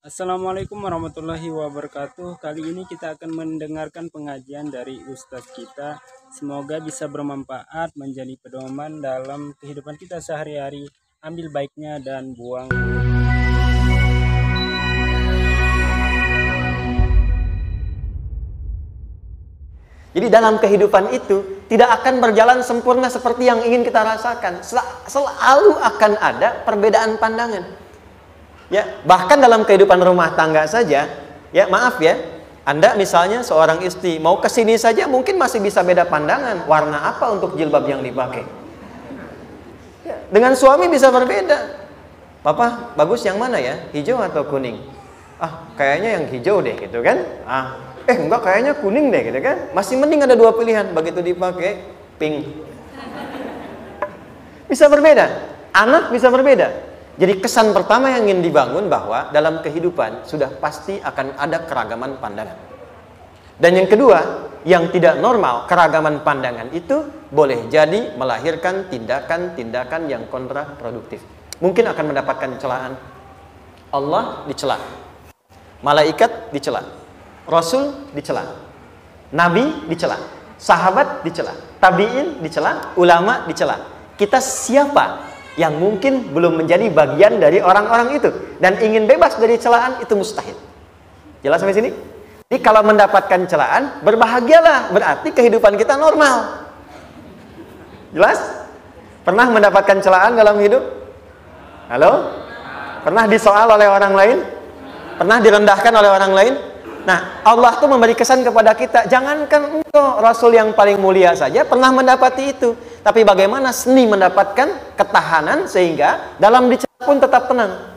Assalamualaikum warahmatullahi wabarakatuh. Kali ini kita akan mendengarkan pengajian dari Ustadz kita. Semoga bisa bermanfaat menjadi pedoman dalam kehidupan kita sehari-hari. Ambil baiknya dan buang buruknya. Jadi dalam kehidupan itu tidak akan berjalan sempurna seperti yang ingin kita rasakan. Selalu akan ada perbedaan pandangan. Ya, bahkan dalam kehidupan rumah tangga saja, ya maaf ya, Anda misalnya seorang istri mau ke sini saja mungkin masih bisa beda pandangan, warna apa untuk jilbab yang dipakai. Ya, dengan suami bisa berbeda. Papa, bagus yang mana ya? Hijau atau kuning? Ah, kayaknya yang hijau deh gitu kan? Enggak, kayaknya kuning deh gitu kan? Masih mending ada dua pilihan, begitu dipakai pink. Bisa berbeda, anak bisa berbeda. Jadi kesan pertama yang ingin dibangun bahwa dalam kehidupan sudah pasti akan ada keragaman pandangan. Dan yang kedua, yang tidak normal, keragaman pandangan itu boleh jadi melahirkan tindakan-tindakan yang kontraproduktif. Mungkin akan mendapatkan celaan. Allah dicela, malaikat dicela, Rasul dicela, Nabi dicela, sahabat dicela, tabi'in dicela, ulama dicela. Kita siapa yang mungkin belum menjadi bagian dari orang-orang itu dan ingin bebas dari celaan? Itu mustahil. Jelas sampai sini? Jadi kalau mendapatkan celaan, berbahagialah, berarti kehidupan kita normal. Jelas? Pernah mendapatkan celaan dalam hidup? Halo? Pernah disoal oleh orang lain? Pernah direndahkan oleh orang lain? Nah, Allah tuh memberi kesan kepada kita, jangankan engkau Rasul yang paling mulia saja pernah mendapati itu. Tapi bagaimana seni mendapatkan ketahanan sehingga dalam dicela pun tetap tenang,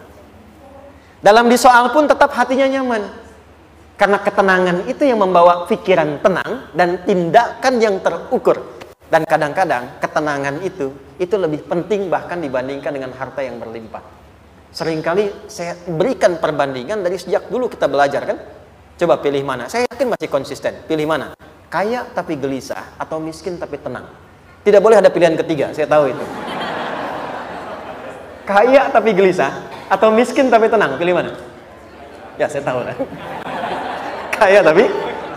dalam disoal pun tetap hatinya nyaman. Karena ketenangan itu yang membawa pikiran tenang dan tindakan yang terukur. Dan kadang-kadang ketenangan itu lebih penting bahkan dibandingkan dengan harta yang berlimpah. Seringkali saya berikan perbandingan dari sejak dulu kita belajar kan. Coba pilih mana? Saya yakin masih konsisten. Pilih mana? Kaya tapi gelisah atau miskin tapi tenang? Tidak boleh ada pilihan ketiga, saya tahu itu. Kaya tapi gelisah atau miskin tapi tenang? Pilih mana? Ya, saya tahu lah. Kaya tapi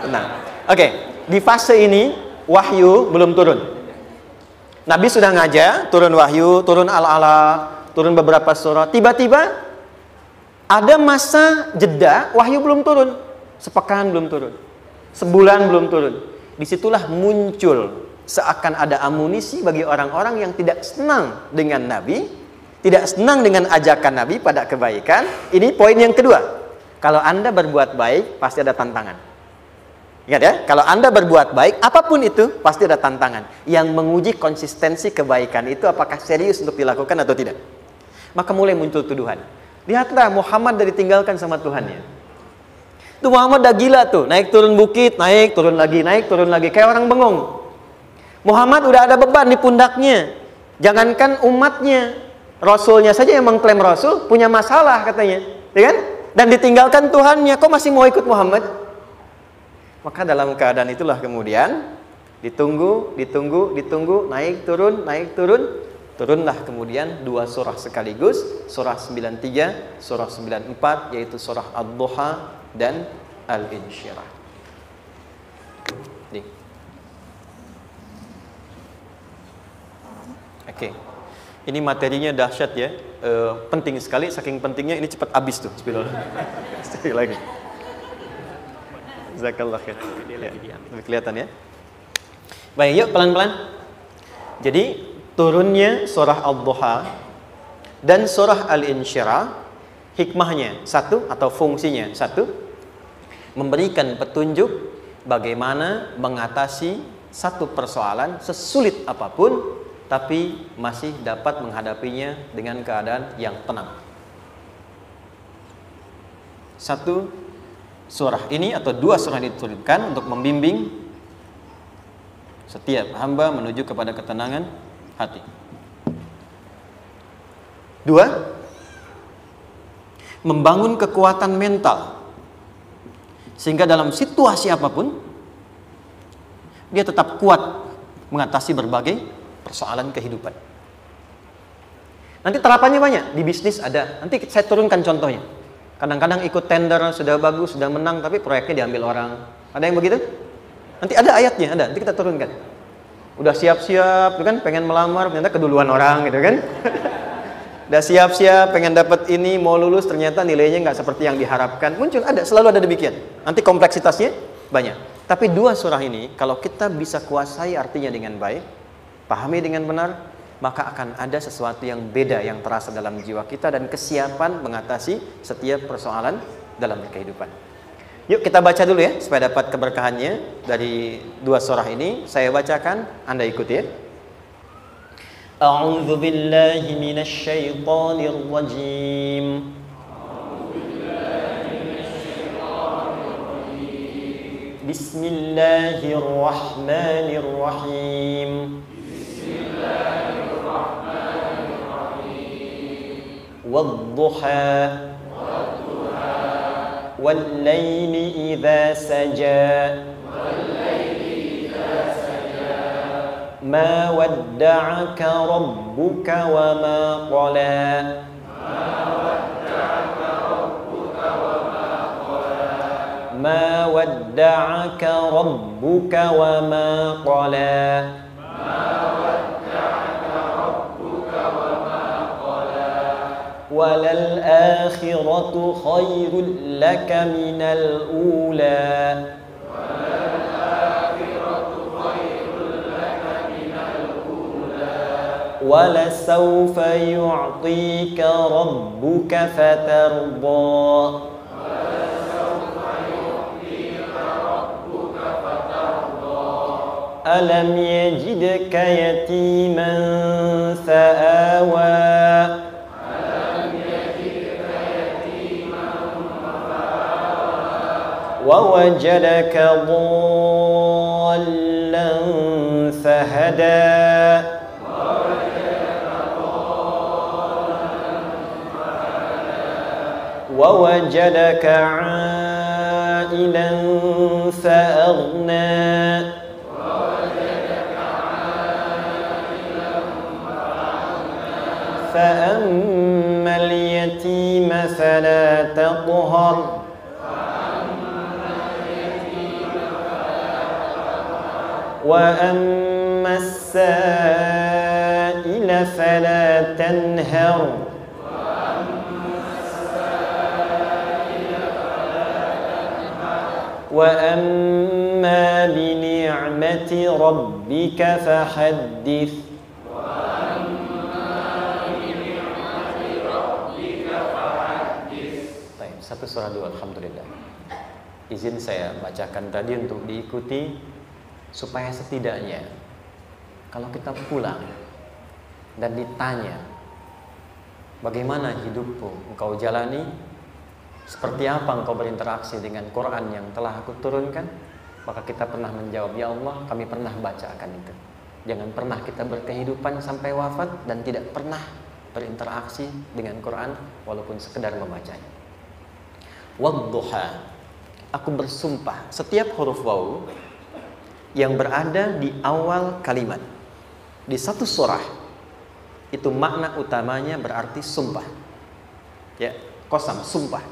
tenang. Oke, di fase ini wahyu belum turun. Nabi sudah ngajar, turun wahyu, turun al-ala, turun beberapa surah. Tiba-tiba ada masa jeda, wahyu belum turun. Sepekan belum turun, sebulan belum turun. Disitulah muncul seakan ada amunisi bagi orang-orang yang tidak senang dengan Nabi, tidak senang dengan ajakan Nabi pada kebaikan. Ini poin yang kedua. Kalau Anda berbuat baik, pasti ada tantangan. Ingat ya, kalau Anda berbuat baik, apapun itu, pasti ada tantangan. Yang menguji konsistensi kebaikan itu apakah serius untuk dilakukan atau tidak. Maka mulai muncul tuduhan. Lihatlah Muhammad dari ditinggalkan sama Tuhannya. Tuh Muhammad dah gila tuh, naik turun bukit, naik turun lagi, kayak orang bengong. Muhammad udah ada beban di pundaknya. Jangankan umatnya, Rasulnya saja yang mengklaim Rasul punya masalah katanya, ya kan? Dan ditinggalkan Tuhannya, kok masih mau ikut Muhammad? Maka dalam keadaan itulah kemudian ditunggu, naik turun, turunlah kemudian dua surah sekaligus, surah 93, surah 94, yaitu surah Ad-Duha dan Al-Insyirah. Oke. Ini materinya dahsyat ya. Penting sekali, saking pentingnya ini cepat habis tuh. Bismillah. Sekali lagi. Jazakallah khair. Ya, kelihatan ya. Baik, yuk pelan-pelan. Jadi turunnya surah Ad-Duha dan surah Al-Insyirah, hikmahnya satu atau fungsinya satu, memberikan petunjuk bagaimana mengatasi satu persoalan sesulit apapun, tapi masih dapat menghadapinya dengan keadaan yang tenang. Satu surah ini atau dua surah ini diturunkan untuk membimbing setiap hamba menuju kepada ketenangan hati. Dua, membangun kekuatan mental sehingga dalam situasi apapun dia tetap kuat mengatasi berbagai persoalan kehidupan. Nanti terapannya banyak, di bisnis ada. Nanti saya turunkan contohnya. Kadang-kadang ikut tender, sudah bagus, sudah menang, tapi proyeknya diambil orang. Ada yang begitu? Nanti ada ayatnya, ada. Nanti kita turunkan. Udah siap-siap, kan? Pengen melamar, ternyata keduluan orang, gitu kan? Udah siap-siap, pengen dapat ini, mau lulus, ternyata nilainya nggak seperti yang diharapkan. Muncul, ada, selalu ada demikian. Nanti kompleksitasnya banyak. Tapi dua surah ini, kalau kita bisa kuasai artinya dengan baik, pahami dengan benar, maka akan ada sesuatu yang beda yang terasa dalam jiwa kita dan kesiapan mengatasi setiap persoalan dalam kehidupan. Yuk kita baca dulu ya, supaya dapat keberkahannya dari dua surah ini. Saya bacakan, Anda ikuti ya. A'udzu billahi minasy syaithanir rajim. Bismillahirrahmanirrahim. Wadduha والليل إذا سجى ما ودعك ربك وما قلى ما ودعك ربك وما قلى وللآخرة خير لك من الأولى ولسوف يعطيك ربك فترضى ألم يجدك يتيما فآوى ووجدك ضالا فهدى ووجدك عائلا فأغنى فأما اليتيم فلا تقهر وأما السائل فلا تنهر وأما بنعمة ربك فحدث. Baik, satu surah dua, alhamdulillah. Izin saya bacakan tadi untuk diikuti, supaya setidaknya kalau kita pulang dan ditanya bagaimana hidupmu engkau jalani, seperti apa engkau berinteraksi dengan Quran yang telah aku turunkan, maka kita pernah menjawab, ya Allah, kami pernah baca akan itu. Jangan pernah kita berkehidupan sampai wafat dan tidak pernah berinteraksi dengan Quran walaupun sekedar membacanya. Wadduha, aku bersumpah, setiap huruf waw yang berada di awal kalimat di satu surah itu makna utamanya berarti sumpah. Ya, qasam, sumpah.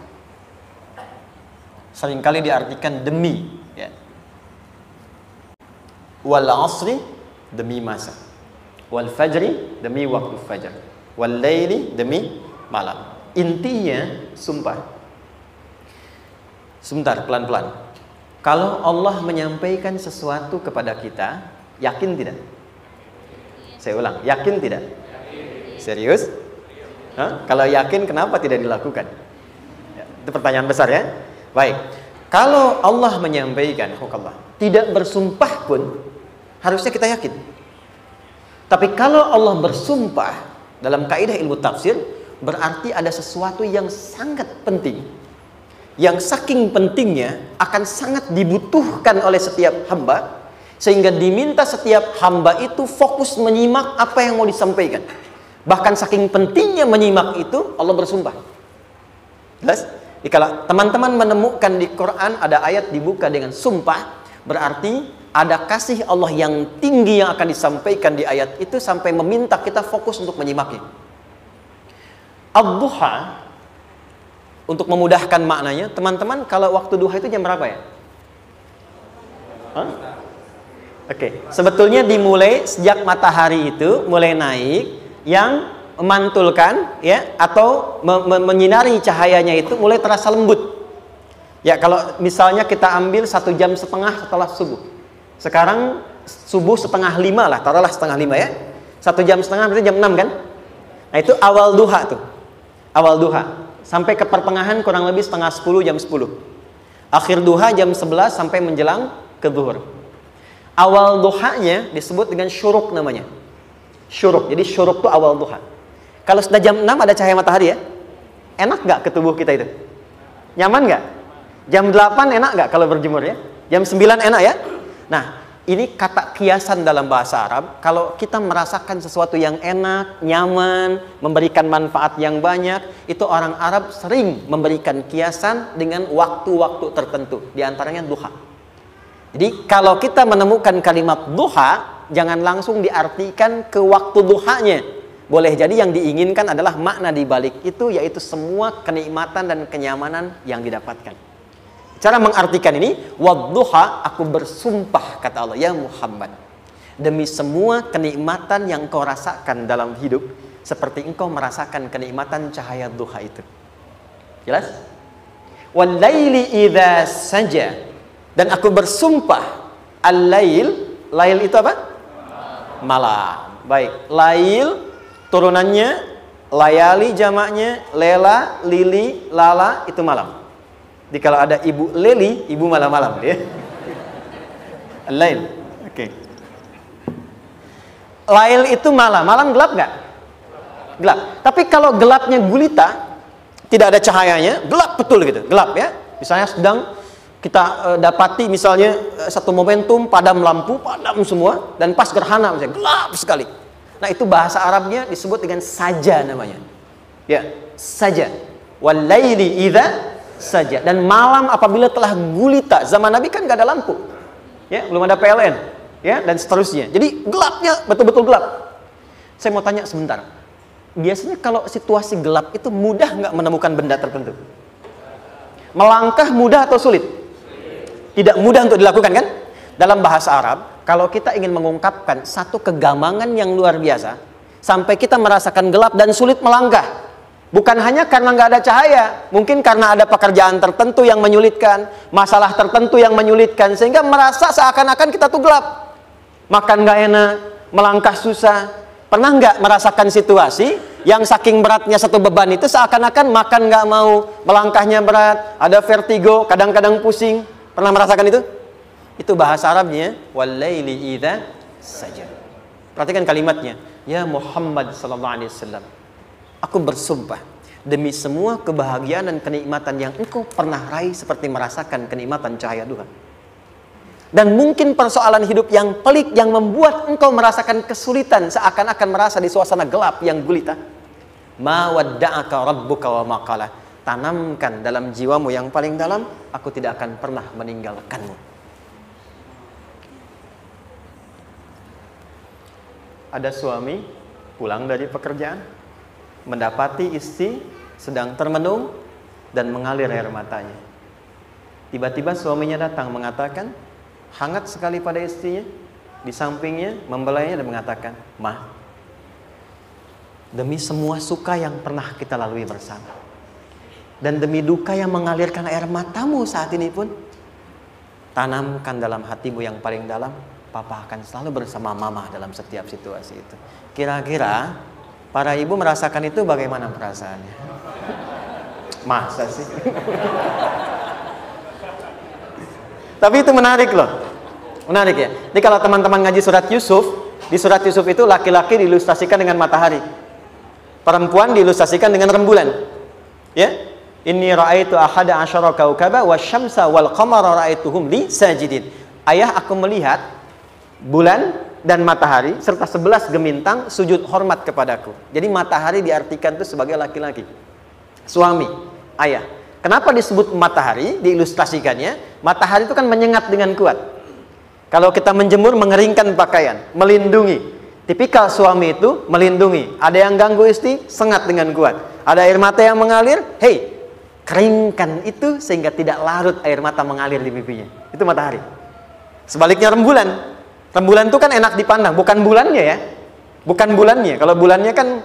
Seringkali diartikan demi, ya. Wal asri, demi masa. Wal fajri, demi waktu fajar. Wal laili, demi malam. Intinya sumpah. Sebentar, pelan-pelan. Kalau Allah menyampaikan sesuatu kepada kita, yakin tidak? Saya ulang, yakin tidak? Serius? Hah? Kalau yakin, kenapa tidak dilakukan? Ya, itu pertanyaan besar ya. Baik, kalau Allah menyampaikan, tidak bersumpah pun, harusnya kita yakin. Tapi kalau Allah bersumpah, dalam kaidah ilmu tafsir, berarti ada sesuatu yang sangat penting, yang saking pentingnya akan sangat dibutuhkan oleh setiap hamba, sehingga diminta setiap hamba itu fokus menyimak apa yang mau disampaikan. Bahkan saking pentingnya menyimak itu, Allah bersumpah. Jelas? Kalau teman-teman menemukan di Quran ada ayat dibuka dengan sumpah, berarti ada kasih Allah yang tinggi yang akan disampaikan di ayat itu sampai meminta kita fokus untuk menyimaknya. Ad-duha untuk memudahkan maknanya, teman-teman kalau waktu duha itu jam berapa ya? Hah? Oke, sebetulnya dimulai sejak matahari itu mulai naik, yang memantulkan ya atau menyinari cahayanya itu mulai terasa lembut. Ya, kalau misalnya kita ambil 1,5 jam setelah subuh. Sekarang subuh 4:30 lah, taruhlah 4:30 ya. 1,5 jam berarti jam 6 kan? Nah, itu awal duha tuh. Awal duha. Sampai ke pertengahan kurang lebih 9:30, jam 10. Akhir duha jam 11 sampai menjelang ke zuhur. Awal duhanya disebut dengan syuruk namanya. Syuruk. Jadi syuruk itu awal duha. Kalau sudah jam 6 ada cahaya matahari ya. Enak nggak ke tubuh kita itu? Nyaman nggak? Jam 8 enak nggak kalau berjemur ya? Jam 9 enak ya? Nah, ini kata kiasan dalam bahasa Arab. Kalau kita merasakan sesuatu yang enak, nyaman, memberikan manfaat yang banyak, itu orang Arab sering memberikan kiasan dengan waktu-waktu tertentu. Di antaranya duha. Jadi kalau kita menemukan kalimat duha, jangan langsung diartikan ke waktu duhanya. Boleh jadi yang diinginkan adalah makna di balik itu, yaitu semua kenikmatan dan kenyamanan yang didapatkan. Cara mengartikan ini, wadduha, aku bersumpah, kata Allah, ya Muhammad, demi semua kenikmatan yang kau rasakan dalam hidup, seperti engkau merasakan kenikmatan cahaya duha itu. Jelas? Wal laili idza saja, dan aku bersumpah, al-lail, lail itu apa? Malam. Baik, lail turunannya, layali jamaknya, lela, lili, lala, itu malam. Jadi kalau ada ibu leli, ibu malam-malam ya. Lail. Oke. Lail itu malam. Malam gelap nggak? Gelap. Tapi kalau gelapnya gulita, tidak ada cahayanya, gelap betul gitu. Gelap ya. Misalnya sedang kita dapati misalnya satu momentum padam lampu, padam semua, dan pas gerhana misalnya gelap sekali. Nah, itu bahasa Arabnya disebut dengan saja namanya. Ya, saja. Wal laili idza saja. Dan malam apabila telah gulita. Zaman Nabi kan gak ada lampu ya, belum ada PLN ya, dan seterusnya. Jadi gelapnya betul-betul gelap. Saya mau tanya sebentar, biasanya kalau situasi gelap itu mudah nggak menemukan benda tertentu? Melangkah mudah atau sulit? Tidak mudah untuk dilakukan kan? Dalam bahasa Arab, kalau kita ingin mengungkapkan satu kegamangan yang luar biasa, sampai kita merasakan gelap dan sulit melangkah, bukan hanya karena nggak ada cahaya, mungkin karena ada pekerjaan tertentu yang menyulitkan, masalah tertentu yang menyulitkan, sehingga merasa seakan-akan kita tuh gelap. Makan nggak enak, melangkah susah. Pernah nggak merasakan situasi yang saking beratnya satu beban itu seakan-akan makan nggak mau, melangkahnya berat, ada vertigo, kadang-kadang pusing. Pernah merasakan itu? Itu bahasa Arabnya, wal-laili idza saja. Perhatikan kalimatnya, ya Muhammad sallallahu alaihi wasallam, aku bersumpah demi semua kebahagiaan dan kenikmatan yang engkau pernah raih, seperti merasakan kenikmatan cahaya duha. Dan mungkin persoalan hidup yang pelik yang membuat engkau merasakan kesulitan, seakan-akan merasa di suasana gelap yang gulita. Ma wadda'aka rabbuka wa ma qala. Tanamkan dalam jiwamu yang paling dalam, aku tidak akan pernah meninggalkanmu. Ada suami pulang dari pekerjaan, mendapati istri sedang termenung dan mengalir air matanya. Tiba-tiba suaminya datang mengatakan, hangat sekali pada istrinya, di sampingnya, membelainya dan mengatakan, "Ma, demi semua suka yang pernah kita lalui bersama, dan demi duka yang mengalirkan air matamu saat ini pun, tanamkan dalam hatimu yang paling dalam, Papa akan selalu bersama Mama dalam setiap situasi itu." Kira-kira para ibu merasakan itu bagaimana perasaannya? Masa sih? Tapi itu menarik loh. Menarik ya. Jadi kalau teman-teman ngaji surat Yusuf, di surat Yusuf itu laki-laki diilustrasikan dengan matahari, perempuan diilustrasikan dengan rembulan. Ya. Inni ra'aitu ahada asyara kaukaba wasyamsa wal qamara ra'aituhum li sajidin. Ayah, aku melihat bulan dan matahari serta 11 gemintang sujud hormat kepadaku. Jadi matahari diartikan itu sebagai laki-laki, suami, ayah. Kenapa disebut matahari? Diilustrasikannya, matahari itu kan menyengat dengan kuat. Kalau kita menjemur, mengeringkan pakaian, melindungi. Tipikal suami itu melindungi. Ada yang ganggu istri, sengat dengan kuat. Ada air mata yang mengalir, hey, keringkan itu sehingga tidak larut air mata mengalir di pipinya. Itu matahari. Sebaliknya rembulan. Rembulan itu kan enak dipandang, bukan bulannya ya. Bukan bulannya. Kalau bulannya kan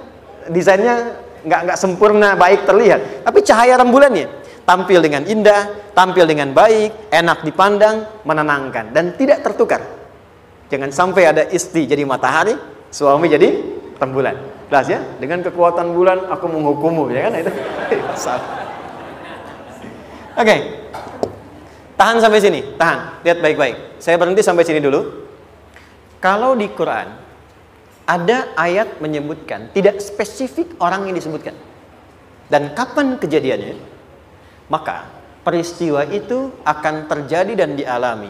desainnya nggak sempurna, baik terlihat. Tapi cahaya rembulannya tampil dengan indah, tampil dengan baik, enak dipandang, menenangkan dan tidak tertukar. Jangan sampai ada istri jadi matahari, suami jadi rembulan. Jelas ya? Dengan kekuatan bulan aku menghukummu, ya kan? Itu salah. Oke. Tahan sampai sini, tahan. Lihat baik-baik. Saya berhenti sampai sini dulu. Kalau di Quran ada ayat menyebutkan, tidak spesifik orang yang disebutkan dan kapan kejadiannya, maka peristiwa itu akan terjadi dan dialami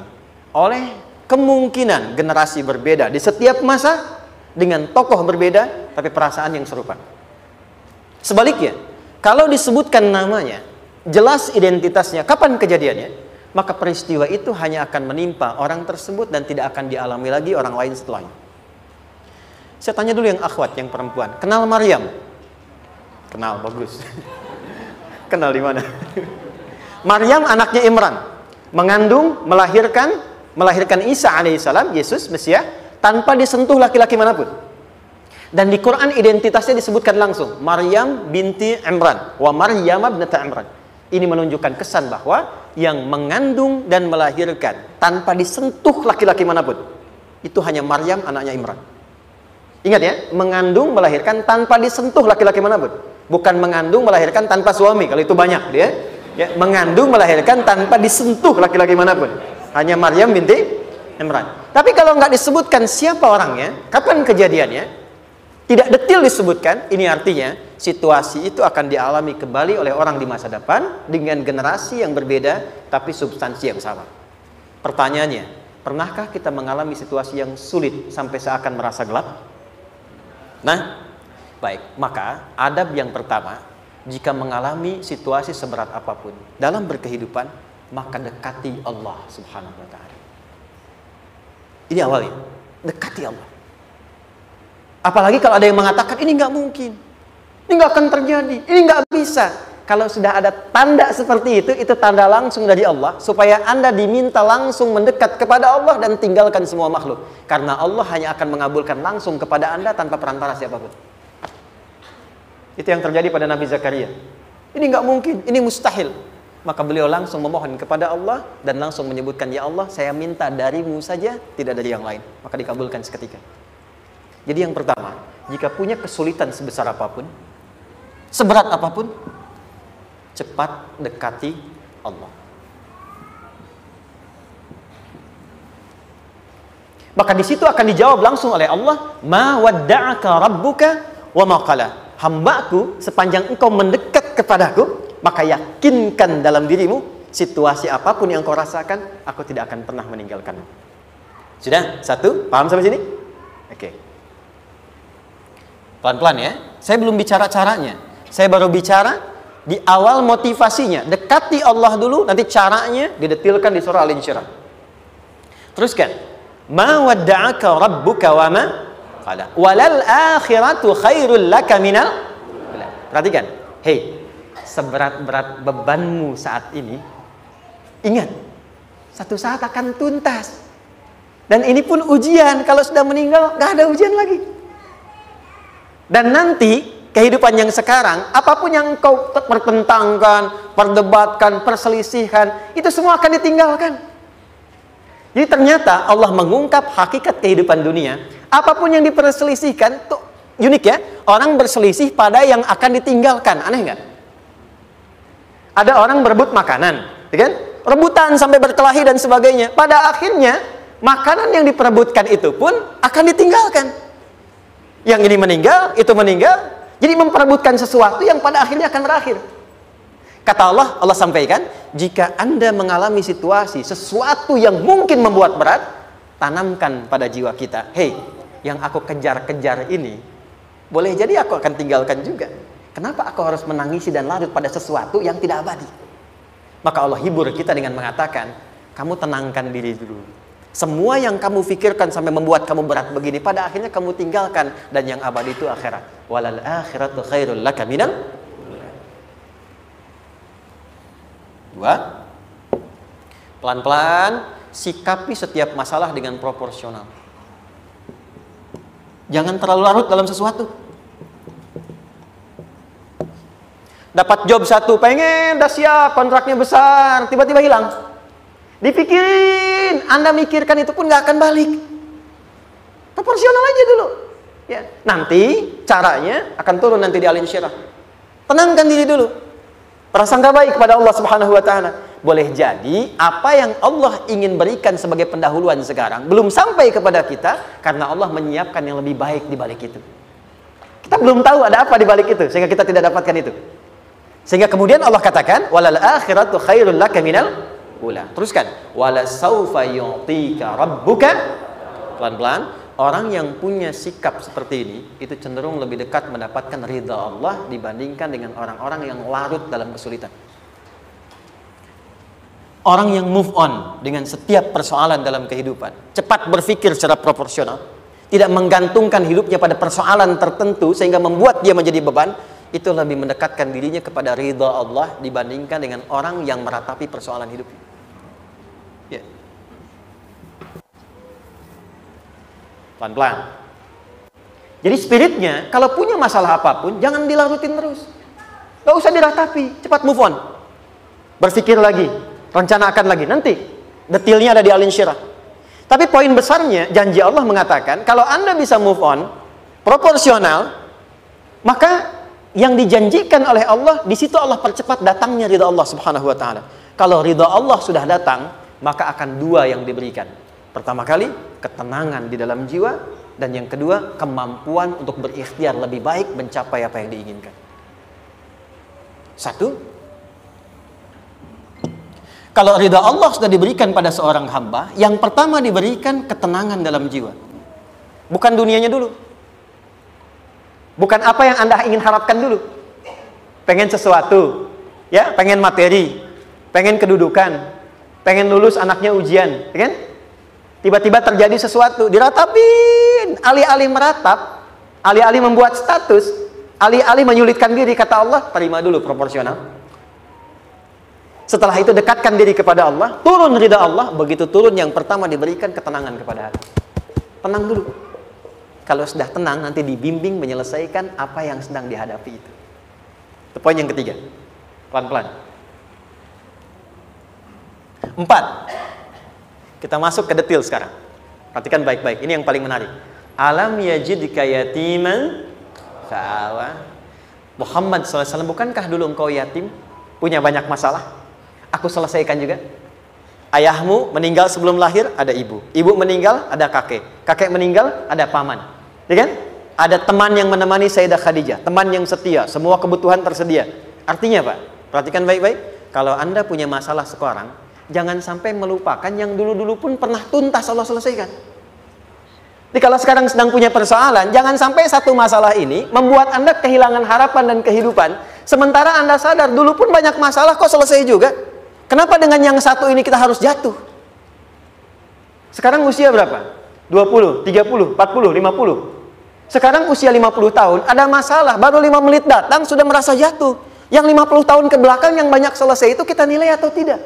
oleh kemungkinan generasi berbeda di setiap masa dengan tokoh berbeda tapi perasaan yang serupa. Sebaliknya, kalau disebutkan namanya, jelas identitasnya, kapan kejadiannya, maka peristiwa itu hanya akan menimpa orang tersebut dan tidak akan dialami lagi orang lain setelahnya. Saya tanya dulu yang akhwat, yang perempuan. Kenal Maryam? Kenal, bagus. Kenal di mana? Maryam anaknya Imran. Mengandung, melahirkan Isa alaihissalam, Yesus, Mesias, tanpa disentuh laki-laki manapun. Dan di Quran identitasnya disebutkan langsung. Maryam binti Imran. Wa Maryam ibnata Imran. Ini menunjukkan kesan bahwa yang mengandung dan melahirkan tanpa disentuh laki-laki manapun, itu hanya Maryam anaknya Imran. Ingat ya, mengandung melahirkan tanpa disentuh laki-laki manapun. Bukan mengandung melahirkan tanpa suami, kalau itu banyak dia. Ya, mengandung melahirkan tanpa disentuh laki-laki manapun. Hanya Maryam binti Imran. Tapi kalau nggak disebutkan siapa orangnya, kapan kejadiannya, tidak detail disebutkan, ini artinya situasi itu akan dialami kembali oleh orang di masa depan dengan generasi yang berbeda tapi substansi yang sama. Pertanyaannya, pernahkah kita mengalami situasi yang sulit sampai seakan merasa gelap? Nah, baik, maka adab yang pertama, jika mengalami situasi seberat apapun dalam berkehidupan, maka dekati Allah Subhanahu wa ta'ala. Ini awalnya, dekati Allah. Apalagi kalau ada yang mengatakan ini nggak mungkin, ini nggak akan terjadi, ini nggak bisa. Kalau sudah ada tanda seperti itu tanda langsung dari Allah supaya Anda diminta langsung mendekat kepada Allah dan tinggalkan semua makhluk. Karena Allah hanya akan mengabulkan langsung kepada Anda tanpa perantara siapapun. Itu yang terjadi pada Nabi Zakaria. Ini nggak mungkin, ini mustahil. Maka beliau langsung memohon kepada Allah dan langsung menyebutkan, ya Allah, saya minta darimu saja, tidak dari yang lain. Maka dikabulkan seketika. Jadi yang pertama, jika punya kesulitan sebesar apapun, seberat apapun, cepat dekati Allah. Maka di situ akan dijawab langsung oleh Allah, ma wadda'aka rabbuka wa ma qala. Hambaku, sepanjang engkau mendekat kepadaku, maka yakinkan dalam dirimu, situasi apapun yang kau rasakan, aku tidak akan pernah meninggalkanmu. Sudah? Satu? Paham sampai sini? Oke. Pelan-pelan ya. Saya belum bicara caranya. Saya baru bicara di awal motivasinya. Dekati Allah dulu, nanti caranya didetilkan di surah Al-Insyirah. Teruskan. Ma wadda'aka rabbuka wa ma qala. Walal akhiratu khairul laka minal. Perhatikan. Hei, seberat-berat bebanmu saat ini, ingat, satu saat akan tuntas. Dan ini pun ujian. Kalau sudah meninggal, gak ada ujian lagi. Dan nanti kehidupan yang sekarang, apapun yang kau pertentangkan, perdebatkan, perselisihkan, itu semua akan ditinggalkan. Jadi ternyata Allah mengungkap hakikat kehidupan dunia. Apapun yang diperselisihkan, tuh unik ya. Orang berselisih pada yang akan ditinggalkan. Aneh nggak? Ada orang berebut makanan, kan? Rebutan sampai berkelahi dan sebagainya. Pada akhirnya, makanan yang diperebutkan itu pun akan ditinggalkan. Yang ini meninggal, itu meninggal. Jadi memperebutkan sesuatu yang pada akhirnya akan berakhir. Kata Allah, Allah sampaikan, jika Anda mengalami situasi, sesuatu yang mungkin membuat berat, tanamkan pada jiwa kita, hei, yang aku kejar-kejar ini, boleh jadi aku akan tinggalkan juga. Kenapa aku harus menangisi dan larut pada sesuatu yang tidak abadi? Maka Allah hibur kita dengan mengatakan, kamu tenangkan diri dulu. Semua yang kamu pikirkan sampai membuat kamu berat begini, pada akhirnya kamu tinggalkan. Dan yang abadi itu akhirat. Walal akhiratu khairul laka minal. kedua, pelan-pelan sikapi setiap masalah dengan proporsional. Jangan terlalu larut dalam sesuatu. Dapat job satu, pengen, udah siap, kontraknya besar, tiba-tiba hilang. Dipikirin, Anda mikirkan itu pun gak akan balik. Proporsional aja dulu. Ya, nanti caranya akan turun nanti di alin syirah. Tenangkan diri dulu. Prasangka baik kepada Allah Subhanahu wa taala. Boleh jadi apa yang Allah ingin berikan sebagai pendahuluan sekarang belum sampai kepada kita karena Allah menyiapkan yang lebih baik di balik itu. Kita belum tahu ada apa di balik itu sehingga kita tidak dapatkan itu. Sehingga kemudian Allah katakan walal akhiratu khairul laka minal ula. Teruskan wala saufa yu'tika rabbuka. Pelan-pelan, orang yang punya sikap seperti ini itu cenderung lebih dekat mendapatkan ridha Allah dibandingkan dengan orang-orang yang larut dalam kesulitan. Orang yang move on dengan setiap persoalan dalam kehidupan, cepat berpikir secara proporsional, tidak menggantungkan hidupnya pada persoalan tertentu sehingga membuat dia menjadi beban, itu lebih mendekatkan dirinya kepada ridha Allah dibandingkan dengan orang yang meratapi persoalan hidupnya. Ya. Pelan-pelan. Jadi spiritnya, kalau punya masalah apapun, jangan dilarutin terus. Gak usah diratapi, cepat move on. Berpikir lagi, rencanakan lagi. Nanti, detailnya ada di alin syirah. Tapi poin besarnya, janji Allah mengatakan, kalau Anda bisa move on, proporsional, maka yang dijanjikan oleh Allah, di situ Allah percepat datangnya ridha Allah Subhanahu wa taala. Kalau ridha Allah sudah datang, maka akan dua yang diberikan. Pertama kali, ketenangan di dalam jiwa, dan yang kedua, kemampuan untuk berikhtiar lebih baik mencapai apa yang diinginkan. Satu, kalau ridha Allah sudah diberikan pada seorang hamba, yang pertama diberikan ketenangan dalam jiwa. Bukan dunianya dulu. Bukan apa yang Anda ingin harapkan dulu. Pengen sesuatu, ya, pengen materi, pengen kedudukan, pengen lulus anaknya ujian, ya kan? Tiba-tiba terjadi sesuatu, diratapin, alih-alih meratap, alih-alih membuat status, alih-alih menyulitkan diri, kata Allah, terima dulu proporsional. Setelah itu dekatkan diri kepada Allah, turun ridha Allah, begitu turun yang pertama diberikan ketenangan kepada hati. Tenang dulu. Kalau sudah tenang, nanti dibimbing menyelesaikan apa yang sedang dihadapi itu. Itu poin yang ketiga. Pelan-pelan. 4. Kita masuk ke detail sekarang. Perhatikan baik-baik. Ini yang paling menarik. Alam yajidka yatiman fa'awa. Muhammad SAW, bukankah dulu engkau yatim? Punya banyak masalah? Aku selesaikan juga. Ayahmu meninggal sebelum lahir, ada ibu. Ibu meninggal, ada kakek. Kakek meninggal, ada paman. Ya kan? Ada teman yang menemani Sayyidah Khadijah. Teman yang setia. Semua kebutuhan tersedia. Artinya apa? Perhatikan baik-baik. Kalau Anda punya masalah sekarang, jangan sampai melupakan yang dulu-dulu pun pernah tuntas Allah selesaikan. Jadi kalau sekarang sedang punya persoalan, jangan sampai satu masalah ini membuat Anda kehilangan harapan dan kehidupan. Sementara Anda sadar, dulu pun banyak masalah, kok selesai juga. Kenapa dengan yang satu ini kita harus jatuh? Sekarang usia berapa? 20, 30, 40, 50. Sekarang usia 50 tahun, ada masalah, baru 5 menit datang, sudah merasa jatuh. Yang 50 tahun ke belakang yang banyak selesai itu kita nilai atau tidak?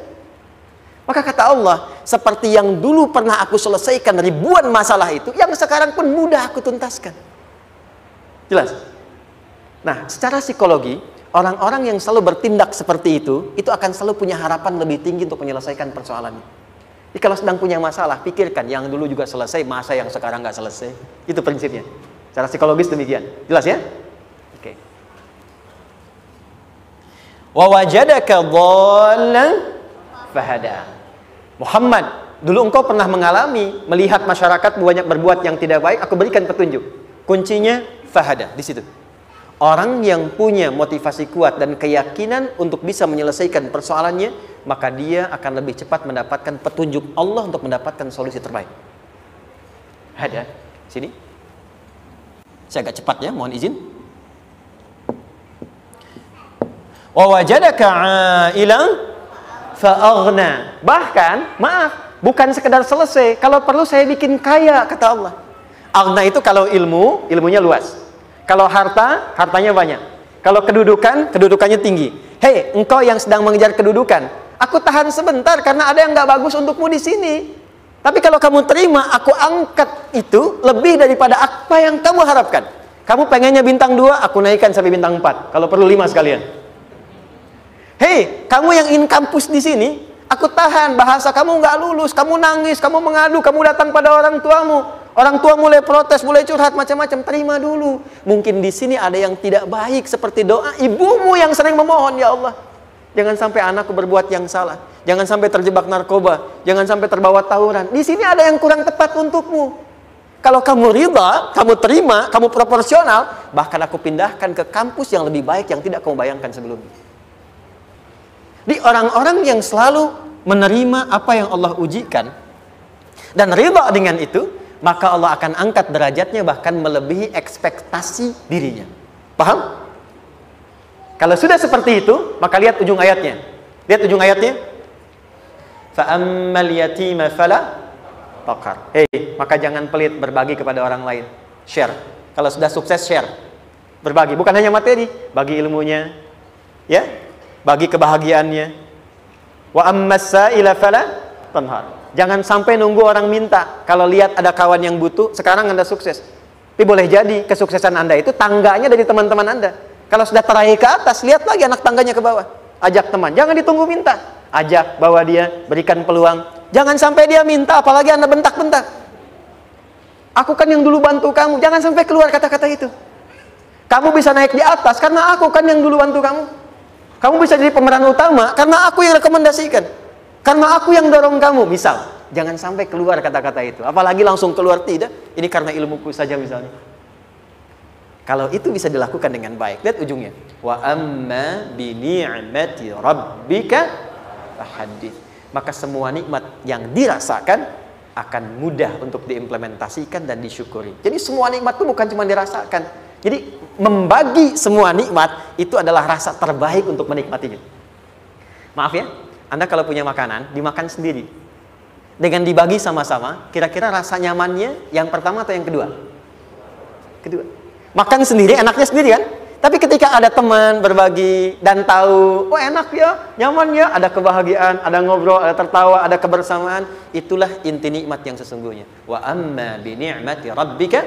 Maka kata Allah, seperti yang dulu pernah aku selesaikan ribuan masalah itu, yang sekarang pun mudah aku tuntaskan. Jelas? Nah, secara psikologi, orang-orang yang selalu bertindak seperti itu akan selalu punya harapan lebih tinggi untuk menyelesaikan persoalannya. Jadi kalau sedang punya masalah, pikirkan yang dulu juga selesai, masa yang sekarang nggak selesai. Itu prinsipnya. Secara psikologis demikian. Jelas ya? Oke. Wa wajadaka dhallan fahada. Muhammad, dulu engkau pernah mengalami melihat masyarakat banyak berbuat yang tidak baik, aku berikan petunjuk. Kuncinya fahada di situ. Orang yang punya motivasi kuat dan keyakinan untuk bisa menyelesaikan persoalannya, maka dia akan lebih cepat mendapatkan petunjuk Allah untuk mendapatkan solusi terbaik. Ada sini. Saya agak cepat ya, mohon izin. Wa wajadaka 'ailan fa'aghna. Bahkan, maaf, bukan sekedar selesai, kalau perlu saya bikin kaya, kata Allah. Aghna itu kalau ilmunya luas. Kalau harta, hartanya banyak. Kalau kedudukan, kedudukannya tinggi. Hei, engkau yang sedang mengejar kedudukan, Aku tahan sebentar karena ada yang nggak bagus untukmu di sini. Tapi kalau kamu terima, aku angkat itu lebih daripada apa yang kamu harapkan. Kamu pengennya bintang 2, aku naikkan sampai bintang 4. Kalau perlu 5 sekalian. Hei, kamu yang in kampus di sini, aku tahan. Bahasa kamu nggak lulus, kamu nangis, kamu mengadu, kamu datang pada orang tuamu. Orang tua mulai protes, mulai curhat, macam-macam. Terima dulu. Mungkin di sini ada yang tidak baik, seperti doa ibumu yang sering memohon, ya Allah, jangan sampai anakku berbuat yang salah. Jangan sampai terjebak narkoba. Jangan sampai terbawa tawuran. Di sini ada yang kurang tepat untukmu. Kalau kamu ridha, kamu terima, kamu proporsional, bahkan aku pindahkan ke kampus yang lebih baik yang tidak kamu bayangkan sebelumnya. Di orang-orang yang selalu menerima apa yang Allah ujikan dan ridha dengan itu, maka Allah akan angkat derajatnya bahkan melebihi ekspektasi dirinya. Paham? Kalau sudah seperti itu, maka lihat ujung ayatnya. Lihat ujung ayatnya. Fa'ammal yatima fala taqhar. Maka jangan pelit berbagi kepada orang lain. Share. Kalau sudah sukses, share. Berbagi, bukan hanya materi, bagi ilmunya, ya, bagi kebahagiaannya. Wa ammas sa'ila fala tanhar. Jangan sampai nunggu orang minta. Kalau lihat ada kawan yang butuh, sekarang Anda sukses. Tapi boleh jadi kesuksesan Anda itu tangganya dari teman-teman Anda. Kalau sudah teraih ke atas, lihat lagi anak tangganya ke bawah. Ajak teman, jangan ditunggu minta. Ajak, bawa dia, berikan peluang. Jangan sampai dia minta, apalagi Anda bentak-bentak. Aku kan yang dulu bantu kamu. Jangan sampai keluar kata-kata itu. Kamu bisa naik di atas karena aku kan yang dulu bantu kamu. Kamu bisa jadi pemeran utama karena aku yang rekomendasikan. Karena aku yang dorong kamu. Misal, jangan sampai keluar kata-kata itu. Apalagi langsung keluar, tidak. Ini karena ilmuku saja misalnya. Kalau itu bisa dilakukan dengan baik. Lihat ujungnya. Wa amma bi ni'mati rabbika hadith. Maka semua nikmat yang dirasakan akan mudah untuk diimplementasikan dan disyukuri. Jadi semua nikmat itu bukan cuma dirasakan. Jadi membagi semua nikmat itu adalah rasa terbaik untuk menikmatinya. Maaf ya, Anda kalau punya makanan, dimakan sendiri. Dengan dibagi sama-sama, kira-kira rasa nyamannya yang pertama atau yang kedua? Kedua. Makan sendiri, enaknya sendiri kan? Tapi ketika ada teman berbagi dan tahu, oh enak ya, nyaman ya, ada kebahagiaan, ada ngobrol, ada tertawa, ada kebersamaan, itulah inti nikmat yang sesungguhnya. Wa amma bi ni'mati rabbika.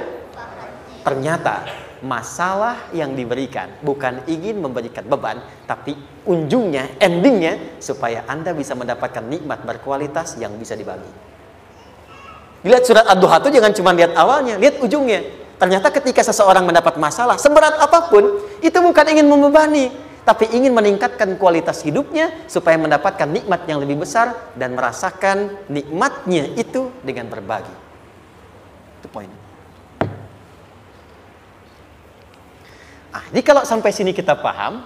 Ternyata masalah yang diberikan bukan ingin memberikan beban, tapi ujungnya, endingnya supaya Anda bisa mendapatkan nikmat berkualitas yang bisa dibagi. Dilihat surat Ad-Duha itu jangan cuma lihat awalnya, lihat ujungnya. Ternyata ketika seseorang mendapat masalah, seberat apapun, itu bukan ingin membebani, tapi ingin meningkatkan kualitas hidupnya supaya mendapatkan nikmat yang lebih besar dan merasakan nikmatnya itu dengan berbagi. Itu poin. Jadi kalau sampai sini kita paham,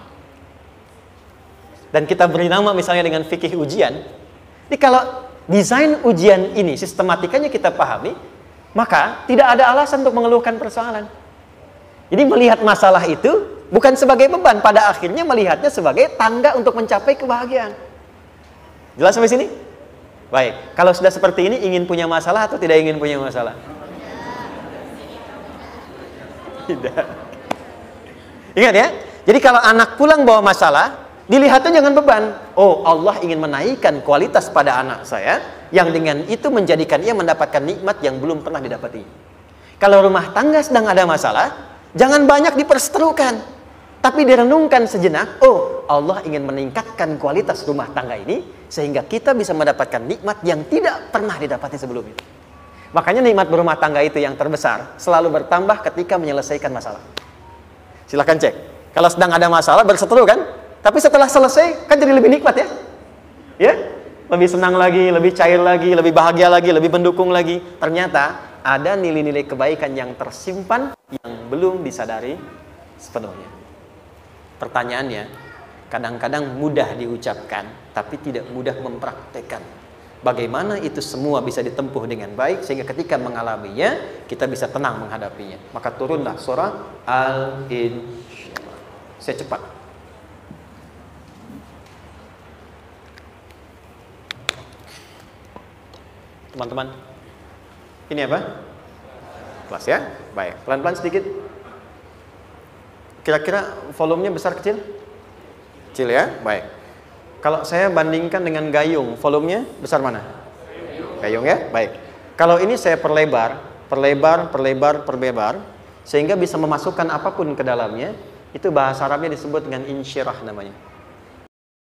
dan kita beri nama misalnya dengan fikih ujian, jadi kalau desain ujian ini, sistematikanya kita pahami, maka tidak ada alasan untuk mengeluhkan persoalan. Jadi melihat masalah itu bukan sebagai beban, pada akhirnya melihatnya sebagai tangga untuk mencapai kebahagiaan. Jelas sampai sini? Baik, kalau sudah seperti ini, ingin punya masalah atau tidak ingin punya masalah? Tidak. Ingat ya, jadi kalau anak pulang bawa masalah, dilihatnya jangan beban. Oh, Allah ingin menaikkan kualitas pada anak saya, yang dengan itu menjadikan ia mendapatkan nikmat yang belum pernah didapati. Kalau rumah tangga sedang ada masalah, jangan banyak diperseterukan, tapi direnungkan sejenak. Oh, Allah ingin meningkatkan kualitas rumah tangga ini, sehingga kita bisa mendapatkan nikmat yang tidak pernah didapati sebelumnya. Makanya nikmat berumah tangga itu yang terbesar, selalu bertambah ketika menyelesaikan masalah. Silahkan cek. Kalau sedang ada masalah, berseteru kan? Tapi setelah selesai, kan jadi lebih nikmat ya? Ya? Lebih senang lagi, lebih cair lagi, lebih bahagia lagi, lebih mendukung lagi. Ternyata ada nilai-nilai kebaikan yang tersimpan yang belum disadari sepenuhnya. Pertanyaannya, kadang-kadang mudah diucapkan, tapi tidak mudah mempraktekkan. Bagaimana itu semua bisa ditempuh dengan baik, sehingga ketika mengalaminya, kita bisa tenang menghadapinya. Maka turunlah surah Al-Insyirah. Saya cepat. Teman-teman, ini apa? Kelas ya? Baik, pelan-pelan sedikit. Kira-kira volumenya besar kecil? Kecil ya? Baik. Kalau saya bandingkan dengan gayung, volumenya besar mana? Gayung ya? Baik. Kalau ini saya perlebar, sehingga bisa memasukkan apapun ke dalamnya, itu bahasa Arabnya disebut dengan insyirah namanya.